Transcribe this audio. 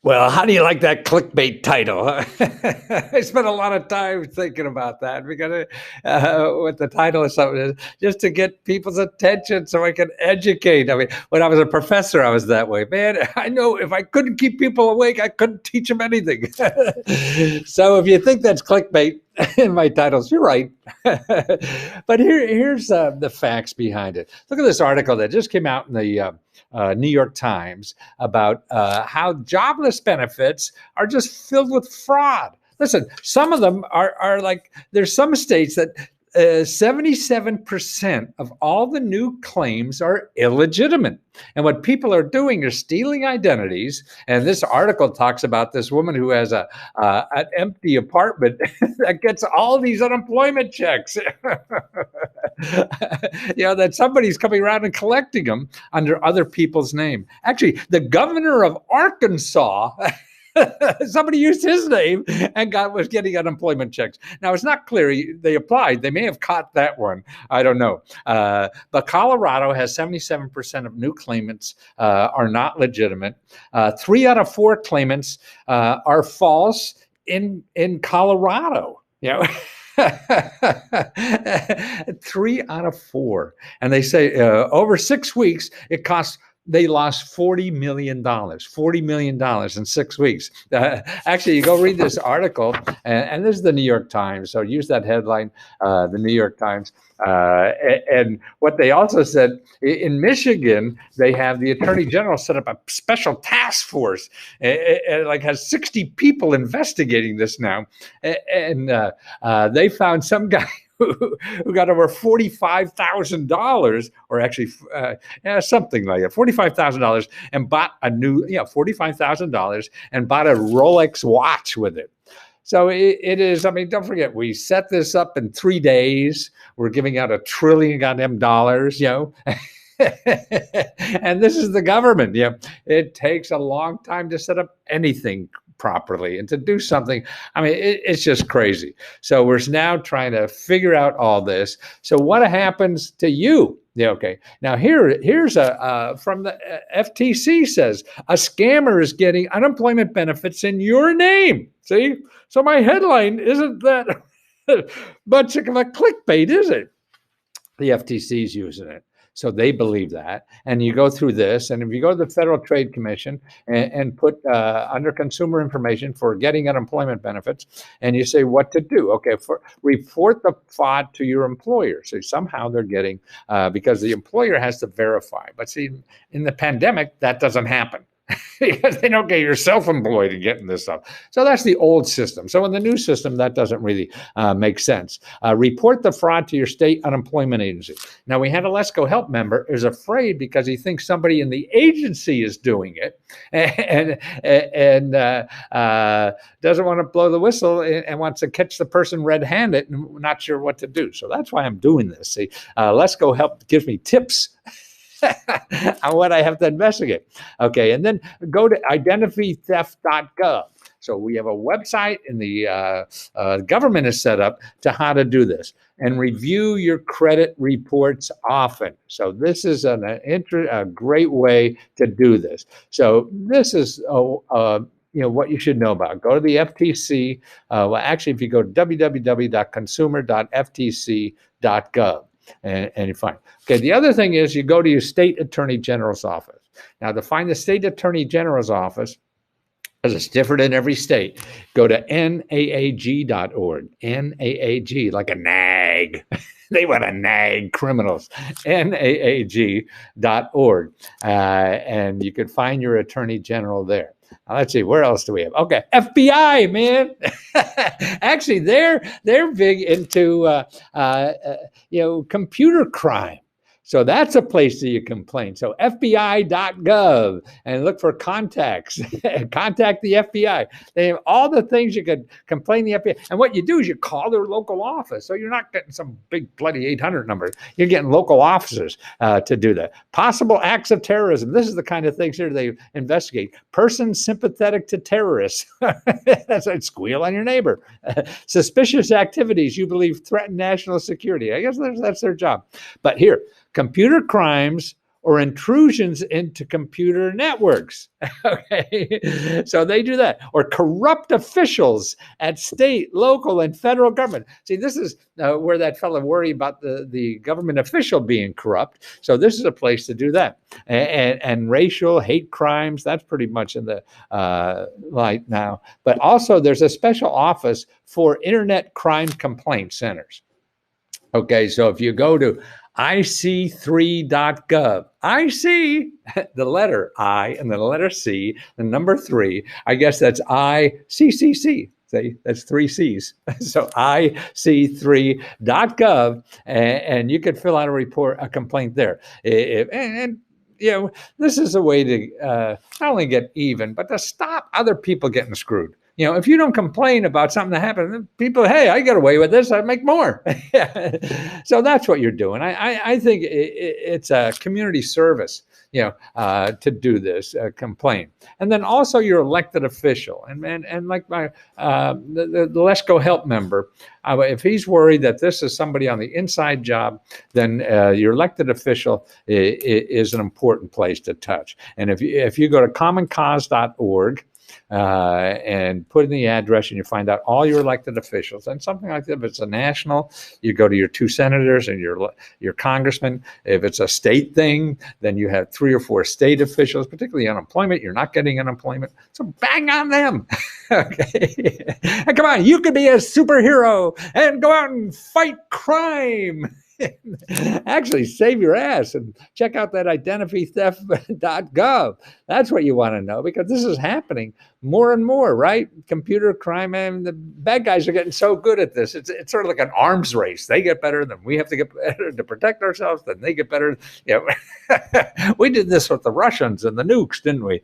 Well, how do you like that clickbait title? Huh? I spent a lot of time thinking about that because what the title of something is, just to get people's attention so I can educate. I mean, when I was a professor, I was that way. Man, I know if I couldn't keep people awake, I couldn't teach them anything. So if you think that's clickbait in my titles, you're right. But here's the facts behind it. Look at this article that just came out in the New York Times about how jobless benefits are just filled with fraud. Listen, some of them are like, there's some states that 77% of all the new claims are illegitimate. And what people are doing is stealing identities. And this article talks about this woman who has an empty apartment that gets all these unemployment checks. That somebody's coming around and collecting them under other people's name. Actually, the governor of Arkansas, somebody used his name and was getting unemployment checks. Now, it's not clear they applied. They may have caught that one. I don't know. But Colorado has 77% of new claimants are not legitimate. 3 out of 4 claimants are false in Colorado. 3 out of 4. And they say over 6 weeks, they lost $40 million in 6 weeks. Actually, you go read this article, and this is the New York Times, so use that headline, the New York Times. And what they also said, in Michigan, they have the Attorney General set up a special task force, and like has 60 people investigating this now. And they found some guy who got over $45,000, or actually something like that, $45,000, and bought a new, $45,000 and bought a Rolex watch with it. So it is, I mean, don't forget, we set this up in 3 days. We're giving out $1 trillion goddamn dollars, and this is the government. It takes a long time to set up anything properly and to do something. I mean, it's just crazy. So we're now trying to figure out all this. So what happens to you? Okay. Now here's from the FTC says a scammer is getting unemployment benefits in your name. See? So my headline isn't that much of a clickbait, is it? The FTC's using it. So they believe that. And you go through this, and if you go to the Federal Trade Commission and put under consumer information for getting unemployment benefits, and you say what to do. Okay, report the fraud to your employer. So somehow they're getting, because the employer has to verify. But see, in the pandemic, that doesn't happen. Because they don't get you're self-employed and getting this stuff. So that's the old system. So in the new system, that doesn't really make sense. Report the fraud to your state unemployment agency. Now, we had a Let's Go Help member who's afraid because he thinks somebody in the agency is doing it and doesn't want to blow the whistle and wants to catch the person red-handed and not sure what to do. So that's why I'm doing this. See, Let's Go Help gives me tips on what I have to investigate. Okay, and then go to identitytheft.gov. So we have a website, and the government is set up to how to do this, and review your credit reports often. So this is a great way to do this. So this is what you should know about. Go to the FTC. Actually, if you go to www.consumer.ftc.gov. And you find. Okay, the other thing is you go to your state attorney general's office. Now, to find the state attorney general's office, because it's different in every state, go to naag.org. NAAG, like a nag. They want to nag criminals. naag.org. And you can find your attorney general there. Now, let's see, where else do we have? Okay, FBI, man. Actually, they're big into computer crime. So that's a place that you complain. So FBI.gov and look for contacts. Contact the FBI. They have all the things you could complain to the FBI. And what you do is you call their local office. So you're not getting some big bloody 800 number. You're getting local officers to do that. Possible acts of terrorism. This is the kind of things here they investigate. Persons sympathetic to terrorists. That's like squeal on your neighbor. Suspicious activities you believe threaten national security. I guess that's their job. But here, computer crimes or intrusions into computer networks. Okay, so they do that, or corrupt officials at state, local, and federal government. See, this is where that fellow worried about the government official being corrupt. So this is a place to do that. And racial hate crimes, that's pretty much in the light now. But also there's a special office for internet crime complaint centers. Okay, so if you go to ic3.gov, IC, the letter I and the letter C, the number 3, I guess that's ICCC. See, that's 3 C's. So ic3.gov, and you could fill out a complaint there. And you know, this is a way to not only get even, but to stop other people getting screwed. You know, if you don't complain about something that happened, people, hey, I got away with this, I make more. So that's what you're doing. I think it's a community service, you know, to do this, complain. And then also your elected official. And like the Let's Go Help member, if he's worried that this is somebody on the inside job, then your elected official is an important place to touch. And if you go to commoncause.org, and put in the address, and you find out all your elected officials. And something like that, if it's a national, you go to your 2 senators and your congressman. If it's a state thing, then you have 3 or 4 state officials, particularly unemployment. You're not getting unemployment, so bang on them. Okay, and come on, you could be a superhero and go out and fight crime. Actually save your ass and check out that identitytheft.gov. That's what you want to know, because this is happening more and more, right? Computer crime, and the bad guys are getting so good at this. It's sort of like an arms race. They get better, then we have to get better to protect ourselves, then they get better. You know, we did this with the Russians and the nukes, didn't we?